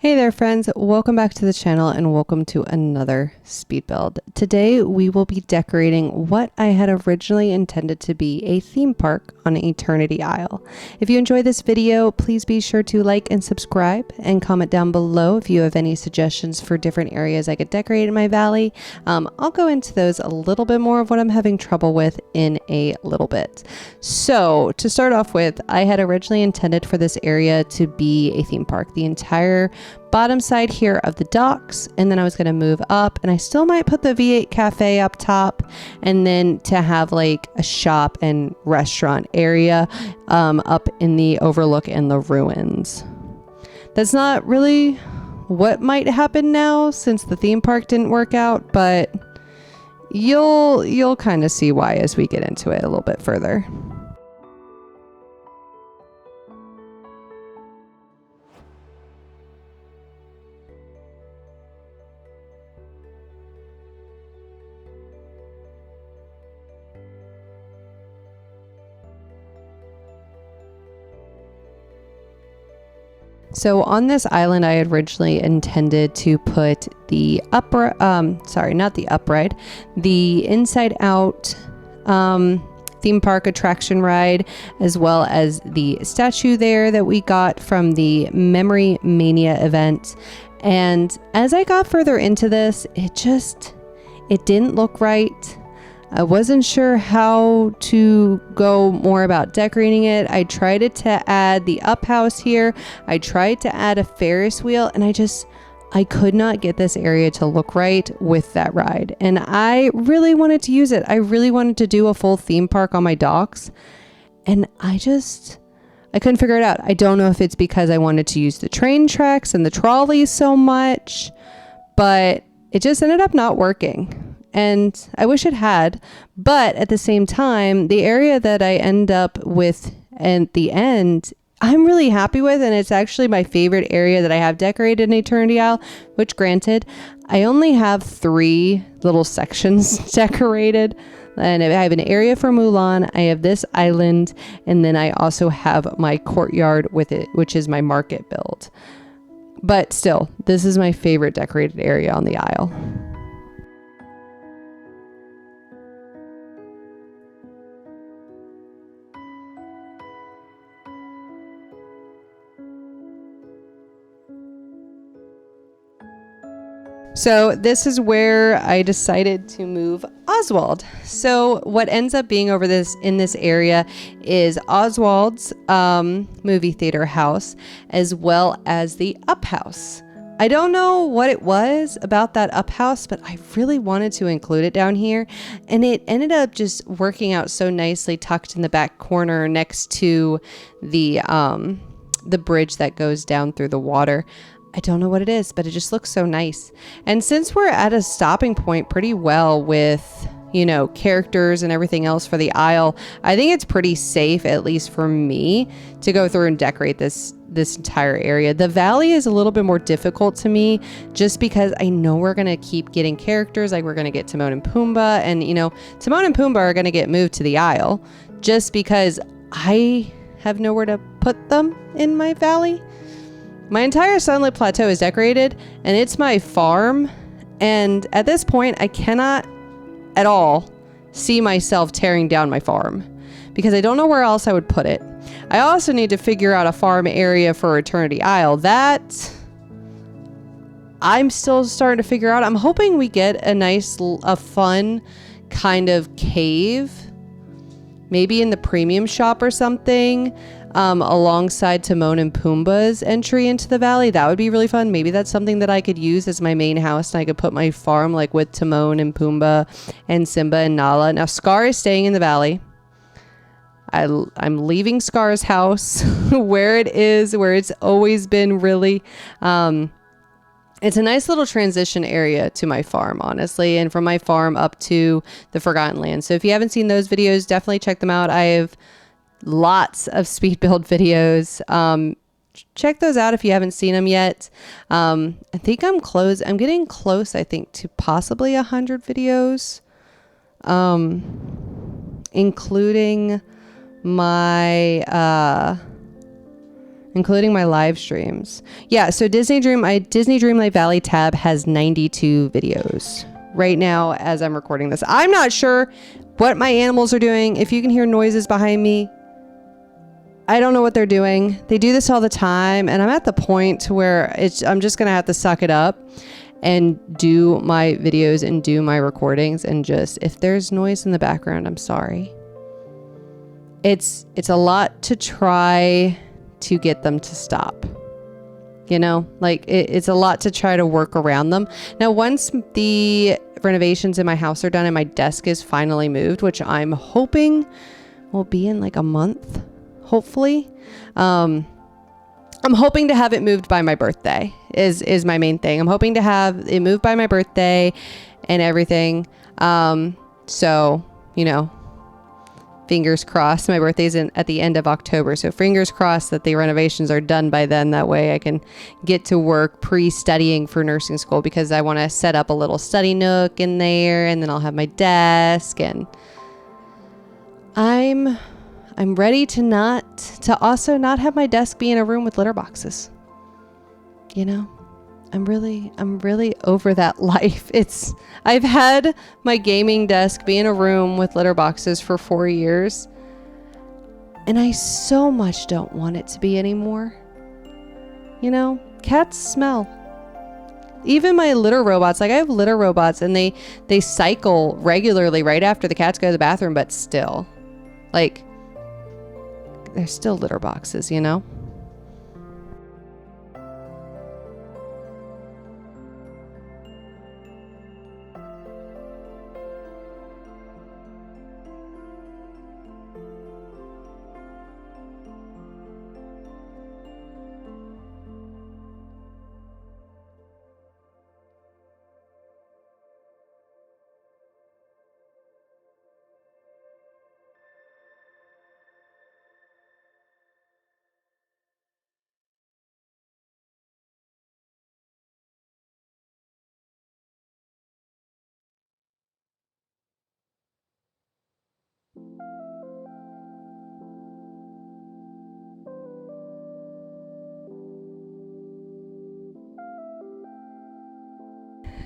Hey there friends, welcome back to the channel and welcome to another speed build. Today we will be decorating what I had originally intended to be a theme park on Eternity Isle. If you enjoy this video, please be sure to like and subscribe and comment down below if you have any suggestions for different areas I could decorate in my valley. I'll go into those a little bit more of what I'm having trouble with in a little bit. So to start off with, I had originally intended for this area to be a theme park. The entire bottom side here of the docks, and then I was going to move up, and I still might put the V8 cafe up top, and then to have like a shop and restaurant area up in the overlook and the ruins. That's not really what might happen now since the theme park didn't work out, but you'll kind of see why as we get into it a little bit further. So on this island, I had originally intended to put the the inside out theme park attraction ride, as well as the statue there that we got from the Memory Mania event. And as I got further into this, it didn't look right. I wasn't sure how to go more about decorating it. I tried to add the up house here. I tried to add a Ferris wheel, and I could not get this area to look right with that ride. And I really wanted to use it. I really wanted to do a full theme park on my docks, and I couldn't figure it out. I don't know if it's because I wanted to use the train tracks and the trolleys so much, but it just ended up not working. And I wish it had, but at the same time, the area that I end up with at the end, I'm really happy with, and it's actually my favorite area that I have decorated in Eternity Isle, which granted, I only have 3 little sections decorated. And I have an area for Mulan, I have this island, and then I also have my courtyard with it, which is my market build. But still, this is my favorite decorated area on the Isle. So this is where I decided to move Oswald. So what ends up being in this area is Oswald's movie theater house, as well as the up house. I don't know what it was about that up house, but I really wanted to include it down here, and it ended up just working out so nicely, tucked in the back corner next to the bridge that goes down through the water. I don't know what it is, but it just looks so nice. And since we're at a stopping point pretty well with, characters and everything else for the Isle, I think it's pretty safe, at least for me, to go through and decorate this entire area. The valley is a little bit more difficult to me just because I know we're going to keep getting characters, like we're going to get Timon and Pumbaa, and Timon and Pumbaa are going to get moved to the Isle just because I have nowhere to put them in my valley. My entire Sunlit Plateau is decorated, and it's my farm, and at this point I cannot at all see myself tearing down my farm because I don't know where else I would put it. I also need to figure out a farm area for Eternity Isle. That I'm still starting to figure out. I'm hoping we get a fun kind of cave, maybe in the premium shop or something, alongside Timon and Pumbaa's entry into the valley. That would be really fun. Maybe that's something that I could use as my main house, and I could put my farm like with Timon and Pumbaa and Simba and Nala. Now Scar is staying in the valley. I'm leaving Scar's house where it's always been, really. It's a nice little transition area to my farm, honestly, and from my farm up to the Forgotten Land. So if you haven't seen those videos, definitely check them out. I have lots of speed build videos. Check those out if you haven't seen them yet. I think I'm getting close, I think, to possibly 100 videos, including my including my live streams. Yeah, so Disney Dreamlight Valley tab has 92 videos right now as I'm recording this. I'm not sure what my animals are doing. If you can hear noises behind me, I don't know what they're doing. They do this all the time, and I'm at the point where I'm just gonna have to suck it up and do my videos and do my recordings, and just, if there's noise in the background, I'm sorry. It's a lot to try to get them to stop. You know, like it's a lot to try to work around them. Now, once the renovations in my house are done and my desk is finally moved, which I'm hoping will be in like a month, hopefully. I'm hoping to have it moved by my birthday is my main thing. I'm hoping to have it moved by my birthday and everything. So, you know, fingers crossed. My birthday's at the end of October. So fingers crossed that the renovations are done by then. That way I can get to work pre-studying for nursing school, because I want to set up a little study nook in there, and then I'll have my desk, and I'm ready to also not have my desk be in a room with litter boxes. You know, I'm really over that life. I've had my gaming desk be in a room with litter boxes for 4 years, and I so much don't want it to be anymore. You know, cats smell. Even my litter robots, like I have litter robots, and they cycle regularly right after the cats go to the bathroom, but still, like, they're still litter boxes, you know?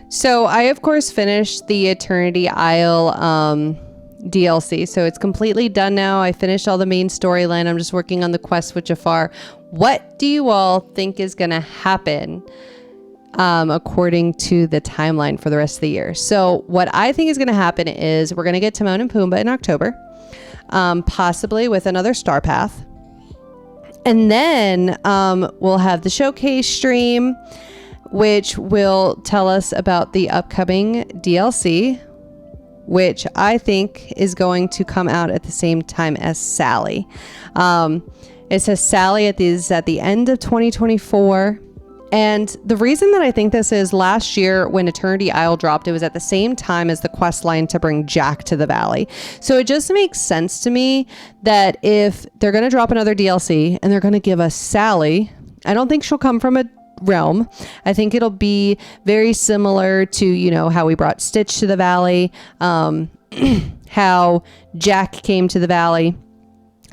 So I, of course, finished the Eternity Isle DLC. So it's completely done now. I finished all the main storyline. I'm just working on the quest with Jafar. What do you all think is going to happen according to the timeline for the rest of the year? So what I think is going to happen is we're going to get Timon and Pumbaa in October, possibly with another Star Path. And then we'll have the showcase stream, which will tell us about the upcoming DLC, which I think is going to come out at the same time as Sally. It says Sally is at the end of 2024. And the reason that I think this is, last year when Eternity Isle dropped, it was at the same time as the quest line to bring Jack to the valley. So it just makes sense to me that if they're going to drop another DLC and they're going to give us Sally, I don't think she'll come from a realm. I think it'll be very similar to, you know, how we brought Stitch to the valley, how Jack came to the valley.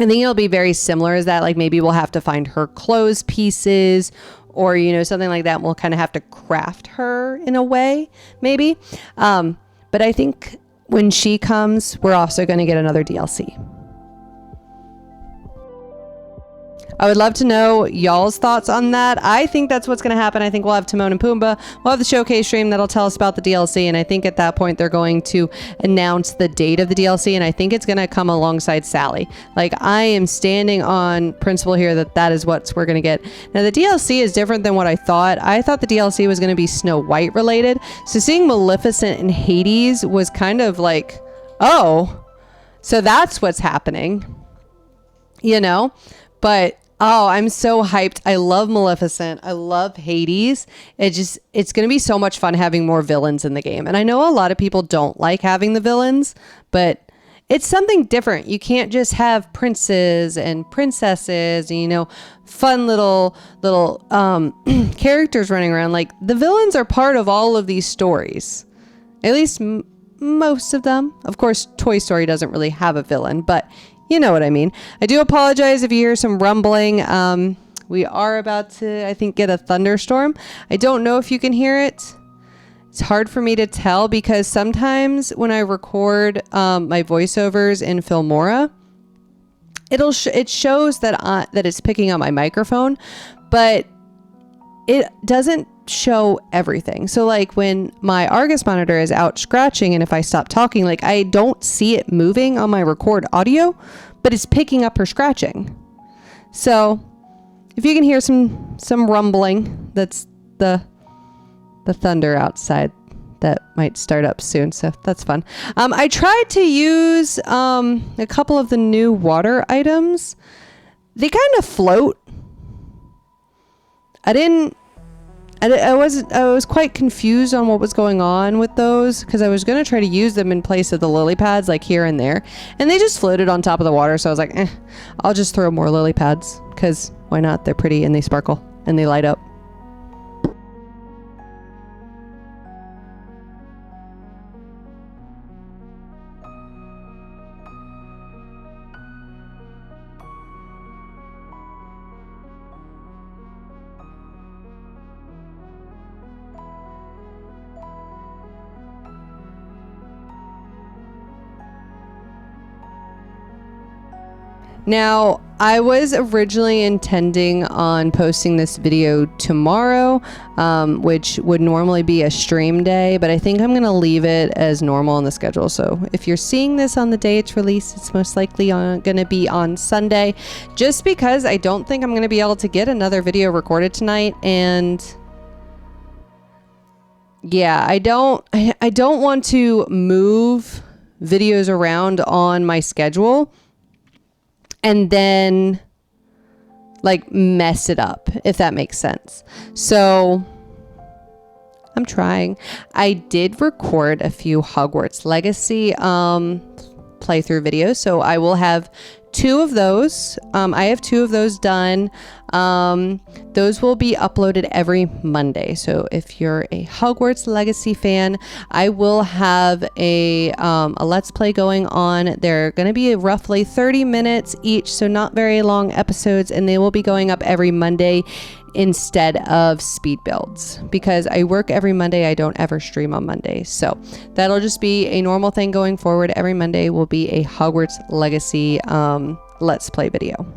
I think it'll be very similar as that. Like, maybe we'll have to find her clothes pieces, or, you know, something like that. And we'll kind of have to craft her in a way, maybe. But I think when she comes, we're also going to get another DLC. I would love to know y'all's thoughts on that. I think that's what's going to happen. I think we'll have Timon and Pumbaa. We'll have the showcase stream that'll tell us about the DLC. And I think at that point, they're going to announce the date of the DLC. And I think it's going to come alongside Sally. Like, I am standing on principle here that is what we're going to get. Now, the DLC is different than what I thought. I thought the DLC was going to be Snow White related. So seeing Maleficent and Hades was kind of like, oh, so that's what's happening, you know? But oh, I'm so hyped. I love Maleficent. I love Hades. It's going to be so much fun having more villains in the game. And I know a lot of people don't like having the villains, but it's something different. You can't just have princes and princesses and, you know, fun little characters running around. Like, the villains are part of all of these stories. At least most of them. Of course, Toy Story doesn't really have a villain, but you know what I mean. I do apologize if you hear some rumbling. We are about to, I think, get a thunderstorm. I don't know if you can hear it. It's hard for me to tell because sometimes when I record my voiceovers in Filmora, it shows that it's picking up my microphone, but it doesn't show everything. So like when my Argus monitor is out scratching and if I stop talking, like I don't see it moving on my record audio, but it's picking up her scratching. So if you can hear some rumbling, that's the thunder outside that might start up soon. So that's fun. I tried to use a couple of the new water items. They kind of float. I was quite confused on what was going on with those because I was going to try to use them in place of the lily pads like here and there, and they just floated on top of the water. So I was like, I'll just throw more lily pads because why not? They're pretty and they sparkle and they light up. Now, I was originally intending on posting this video tomorrow, which would normally be a stream day, but I think I'm going to leave it as normal on the schedule. So if you're seeing this on the day it's released, it's most likely going to be on Sunday, just because I don't think I'm going to be able to get another video recorded tonight. And yeah, I don't want to move videos around on my schedule and then like mess it up, if that makes sense. So I'm trying. I did record a few Hogwarts Legacy playthrough videos, so I will have 2 of those. I have 2 of those done. Those will be uploaded every Monday. So if you're a Hogwarts Legacy fan, I will have a Let's Play going on. They're going to be roughly 30 minutes each, so not very long episodes, and they will be going up every Monday instead of speed builds because I work every Monday. I don't ever stream on Mondays. So that'll just be a normal thing going forward. Every Monday will be a Hogwarts Legacy Let's Play video.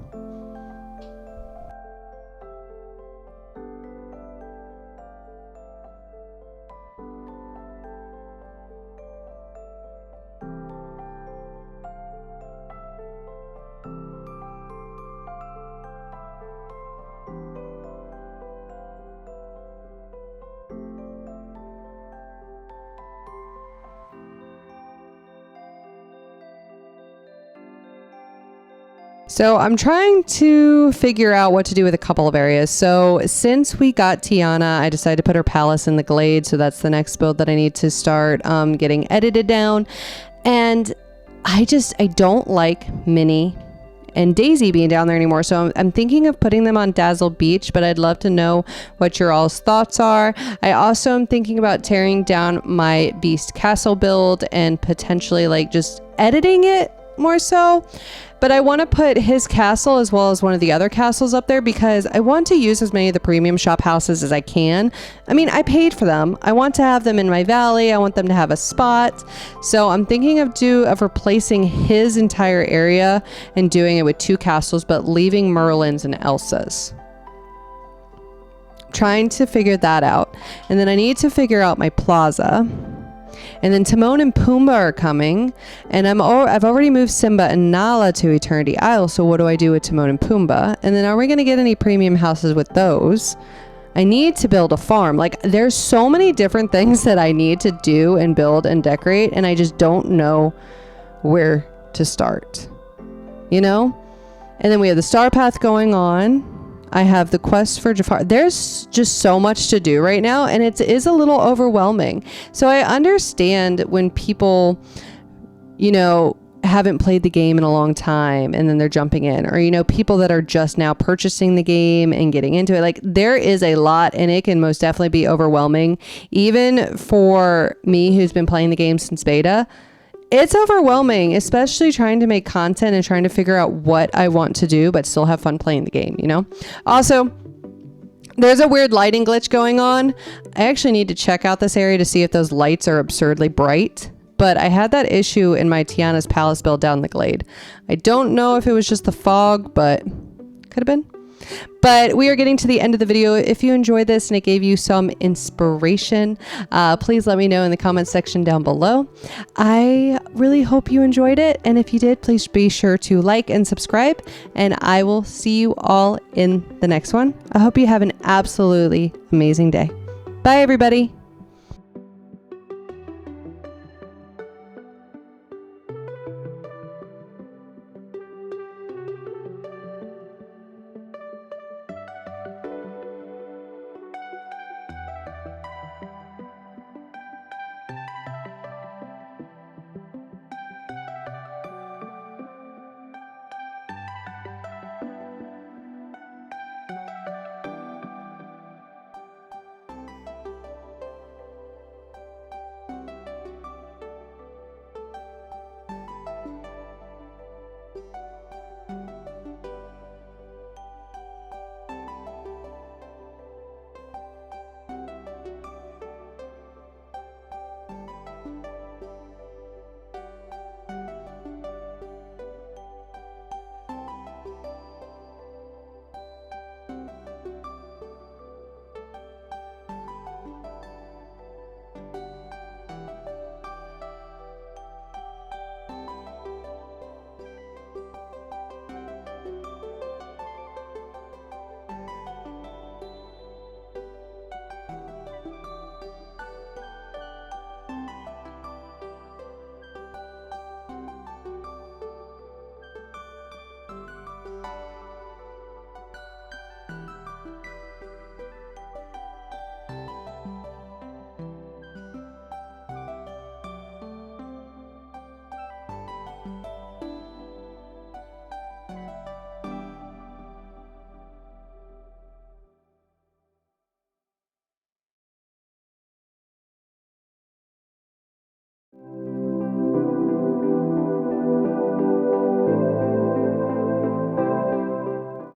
So I'm trying to figure out what to do with a couple of areas. So since we got Tiana, I decided to put her palace in the glade. So that's the next build that I need to start getting edited down. And I don't like Minnie and Daisy being down there anymore. So I'm thinking of putting them on Dazzle Beach, but I'd love to know what your all's thoughts are. I also am thinking about tearing down my Beast Castle build and potentially like just editing it more so. But I want to put his castle as well as one of the other castles up there because I want to use as many of the premium shop houses as I can. I mean, I paid for them. I want to have them in my valley. I want them to have a spot. So I'm thinking of replacing his entire area and doing it with 2 castles, but leaving Merlin's and Elsa's. Trying to figure that out. And then I need to figure out my plaza. And then Timon and Pumbaa are coming, and I've already moved Simba and Nala to Eternity Isle, so what do I do with Timon and Pumbaa? And then are we going to get any premium houses with those? I need to build a farm. Like, there's so many different things that I need to do and build and decorate, and I just don't know where to start, you know? And then we have the Star Path going on. I have the quest for Jafar. There's just so much to do right now, and it is a little overwhelming. So I understand when people, you know, haven't played the game in a long time and then they're jumping in, or, you know, people that are just now purchasing the game and getting into it. Like, there is a lot, and it can most definitely be overwhelming. Even for me, who's been playing the game since beta, It's overwhelming, especially trying to make content and trying to figure out what I want to do, but still have fun playing the game, you know? Also, there's a weird lighting glitch going on. I actually need to check out this area to see if those lights are absurdly bright, but I had that issue in my Tiana's Palace build down the glade. I don't know if it was just the fog, but could have been. But we are getting to the end of the video. If you enjoyed this and it gave you some inspiration, please let me know in the comments section down below. I really hope you enjoyed it. And if you did, please be sure to like and subscribe. And I will see you all in the next one. I hope you have an absolutely amazing day. Bye, everybody.